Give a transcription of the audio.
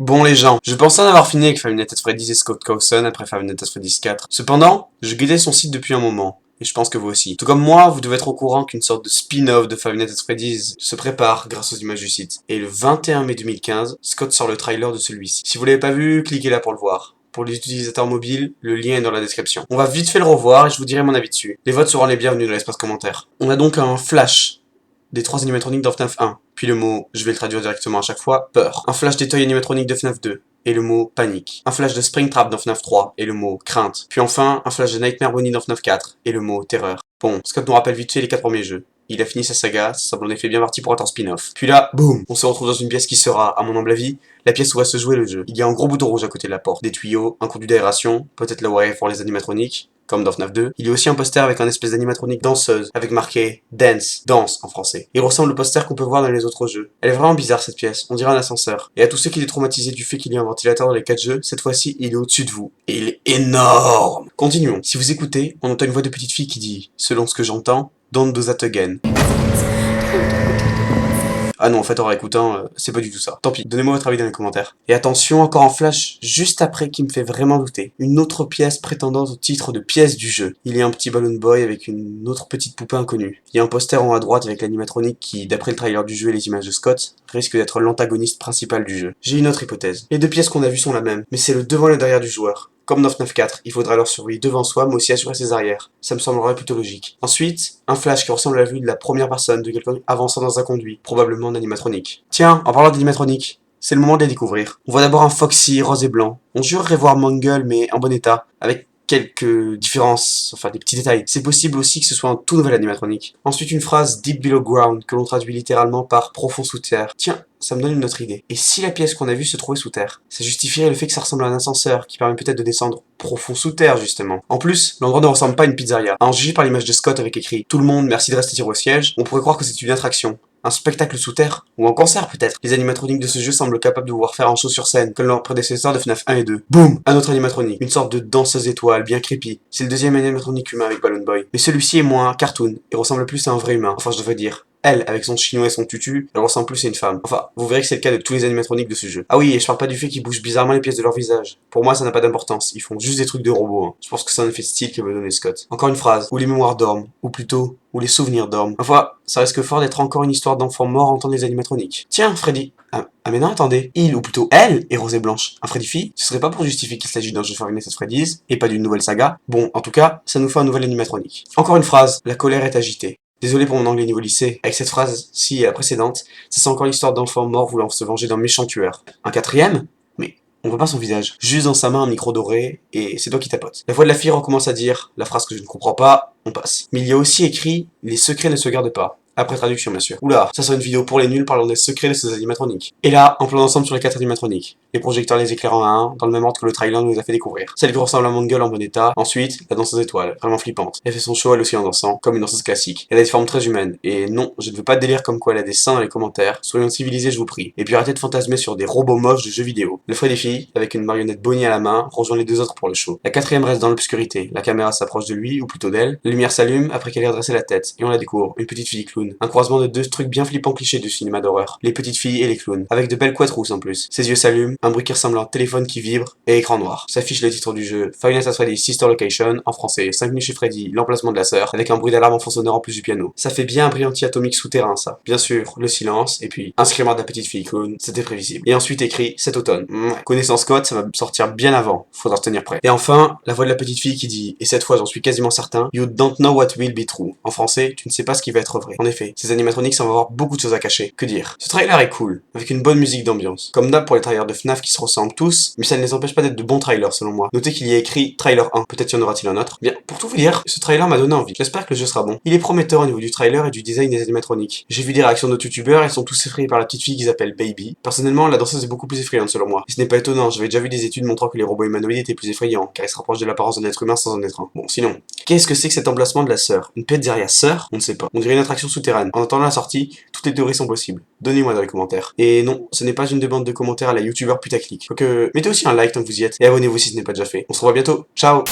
Bon les gens, je pensais en avoir fini avec Five Nights at Freddy's et Scott Cawthon après Five Nights at Freddy's 4. Cependant, je guettais son site depuis un moment. Et je pense que vous aussi. Tout comme moi, vous devez être au courant qu'une sorte de spin-off de Five Nights at Freddy's se prépare grâce aux images du site. Et le 21 mai 2015, Scott sort le trailer de celui-ci. Si vous l'avez pas vu, cliquez là pour le voir. Pour les utilisateurs mobiles, le lien est dans la description. On va vite fait le revoir et je vous dirai mon avis dessus. Les votes seront les bienvenus dans l'espace commentaire. On a donc un flash des 3 animatroniques dans FNAF 1, puis le mot, je vais le traduire directement à chaque fois, peur. Un flash des toys animatroniques de FNAF 2, et le mot panique. Un flash de Springtrap dans FNAF 3, et le mot crainte. Puis enfin, un flash de Nightmare Bonnie dans FNAF 4, et le mot terreur. Bon, Scott nous rappelle vite fait les 4 premiers jeux. Il a fini sa saga, ça semble en effet bien parti pour être un spin-off. Puis là, boum, on se retrouve dans une pièce qui sera, à mon humble avis, la pièce où va se jouer le jeu. Il y a un gros bouton rouge à côté de la porte, des tuyaux, un conduit d'aération, peut-être la wire pour les animatroniques, comme dans FNAF 2. Il y a aussi un poster avec un espèce d'animatronique danseuse, avec marqué Dance, danse en français. Il ressemble au poster qu'on peut voir dans les autres jeux. Elle est vraiment bizarre cette pièce, on dirait un ascenseur. Et à tous ceux qui étaient traumatisés du fait qu'il y ait un ventilateur dans les 4 jeux, cette fois-ci il est au-dessus de vous. Et il est énorme. Continuons. Si vous écoutez, on entend une voix de petite fille qui dit, selon ce que j'entends, Don't do that again. Ah non, en fait, en réécoutant, c'est pas du tout ça. Tant pis, donnez-moi votre avis dans les commentaires. Et attention, encore un flash juste après qui me fait vraiment douter. Une autre pièce prétendant au titre de pièce du jeu. Il y a un petit Balloon Boy avec une autre petite poupée inconnue. Il y a un poster en haut à droite avec l'animatronique qui, d'après le trailer du jeu et les images de Scott, risque d'être l'antagoniste principal du jeu. J'ai une autre hypothèse. Les 2 pièces qu'on a vues sont la même, mais c'est le devant et le derrière du joueur. Comme dans FNAF 4, il faudra leur surveiller devant soi, mais aussi assurer ses arrières. Ça me semblerait plutôt logique. Ensuite, un flash qui ressemble à la vue de la première personne, de quelqu'un avançant dans un conduit, probablement un animatronique. Tiens, en parlant d'animatronique, c'est le moment de les découvrir. On voit d'abord un Foxy rose et blanc. On jurerait voir Mangle, mais en bon état, avec quelques différences, enfin des petits détails. C'est possible aussi que ce soit un tout nouvel animatronique. Ensuite, une phrase Deep Below Ground, que l'on traduit littéralement par profond sous terre. Tiens, ça me donne une autre idée. Et si la pièce qu'on a vue se trouvait sous terre? Ça justifierait le fait que ça ressemble à un ascenseur, qui permet peut-être de descendre profond sous terre, justement. En plus, l'endroit ne ressemble pas à une pizzeria. À en juger par l'image de Scott avec écrit « Tout le monde, merci de rester sur vos sièges », on pourrait croire que c'est une attraction. Un spectacle sous terre, ou un concert peut-être. Les animatroniques de ce jeu semblent capables de pouvoir faire un show sur scène, comme leurs prédécesseurs de FNAF 1 et 2. Boum! Un autre animatronique, une sorte de danseuse étoile, bien creepy. C'est le deuxième animatronique humain avec Balloon Boy. Mais celui-ci est moins cartoon, et ressemble plus à un vrai humain, enfin je devrais dire. Elle, avec son chinois et son tutu, elle ressemble plus à une femme. Enfin, vous verrez que c'est le cas de tous les animatroniques de ce jeu. Ah oui, et je parle pas du fait qu'ils bougent bizarrement les pièces de leur visage. Pour moi, ça n'a pas d'importance. Ils font juste des trucs de robots. Hein. Je pense que c'est un effet de style que veut donner Scott. Encore une phrase. Où les mémoires dorment. Ou plutôt, où les souvenirs dorment. Enfin, ça risque fort d'être encore une histoire d'enfant mort en temps des animatroniques. Tiens, Freddy. Ah mais non, attendez. Il, ou plutôt elle, est rose et blanche. Un Freddy fille, ce serait pas pour justifier qu'il s'agit d'un jeu Five Nights at Freddy's, et pas d'une nouvelle saga. Bon, en tout cas, ça nous fait un nouvel animatronique. Encore une phrase. La colère est agitée. Désolé pour mon anglais niveau lycée. Avec cette phrase-ci et la précédente, ça sent encore l'histoire d'enfants morts voulant se venger d'un méchant tueur. Un quatrième? Mais on voit pas son visage. Juste dans sa main un micro doré, et c'est toi qui tapote. La voix de la fille recommence à dire la phrase que je ne comprends pas, on passe. Mais il y a aussi écrit les secrets ne se gardent pas. Après traduction, bien sûr. Oula, ça sera une vidéo pour les nuls parlant des secrets de ces animatroniques. Et là, un plan d'ensemble sur les 4 animatroniques. Les projecteurs les éclairant à un, dans le même ordre que le trailer nous a fait découvrir. Celle qui ressemble à Mangle en bon état. Ensuite, la danseuse étoile, vraiment flippante. Elle fait son show elle aussi en dansant, comme une danseuse classique. Elle a des formes très humaines. Et non, je ne veux pas de délire comme quoi elle a des seins dans les commentaires. Soyons civilisés, je vous prie. Et puis arrêtez de fantasmer sur des robots moches de jeux vidéo. Le Freddy filles, avec une marionnette Bonnie à la main, rejoint les 2 autres pour le show. La 4ème reste dans l'obscurité. La caméra s'approche de lui, ou plutôt d'elle. La lumière s'allume après qu'elle ait redressé la tête. Et on la découvre. Une petite fille clown. Un croisement de 2 trucs bien flippants clichés du cinéma d'horreur. Les petites filles et les clowns. Avec de belles couettes rousses en plus. Ses yeux s'allument, un bruit qui ressemble à un téléphone qui vibre, et écran noir. S'affiche le titre du jeu, Five Nights at Freddy's Sister Location, en français, 5 minutes chez Freddy, l'emplacement de la sœur, avec un bruit d'alarme en fond sonore en plus du piano. Ça fait bien un brillant atomique souterrain ça. Bien sûr, le silence, et puis un screamer de la petite fille clown, c'était prévisible. Et ensuite écrit, cet automne. Connaissant Scott, ça va sortir bien avant, faudra se tenir prêt. Et enfin, la voix de la petite fille qui dit, et cette fois j'en suis quasiment certain, You don't know what will be true. En français, tu ne sais pas ce qui va être vrai. En effet, ces animatroniques semblent avoir beaucoup de choses à cacher. Que dire? Ce trailer est cool, avec une bonne musique d'ambiance. Comme d'hab pour les trailers de FNAF qui se ressemblent tous, mais ça ne les empêche pas d'être de bons trailers selon moi. Notez qu'il y a écrit trailer 1, peut-être y en aura-t-il un autre. Bien, pour tout vous dire, ce trailer m'a donné envie. J'espère que le jeu sera bon. Il est prometteur au niveau du trailer et du design des animatroniques. J'ai vu des réactions d'autres youtubeurs, ils sont tous effrayés par la petite fille qu'ils appellent Baby. Personnellement, la danseuse est beaucoup plus effrayante selon moi. Et ce n'est pas étonnant, j'avais déjà vu des études montrant que les robots humanoïdes étaient plus effrayants, car ils se rapprochent de l'apparence d'un être humain sans en être un. Bon, sinon, qu'est-ce que c'est que cet emplacement de la sœur? Une pizzeria sœur? On ne sait pas. On dirait une attraction souterraine. En attendant la sortie, toutes les théories sont possibles. Donnez-moi dans les commentaires. Et non, ce n'est pas une demande de commentaires à la youtubeur putaclic. Donc mettez aussi un like tant que vous y êtes, et abonnez-vous si ce n'est pas déjà fait. On se revoit bientôt, ciao!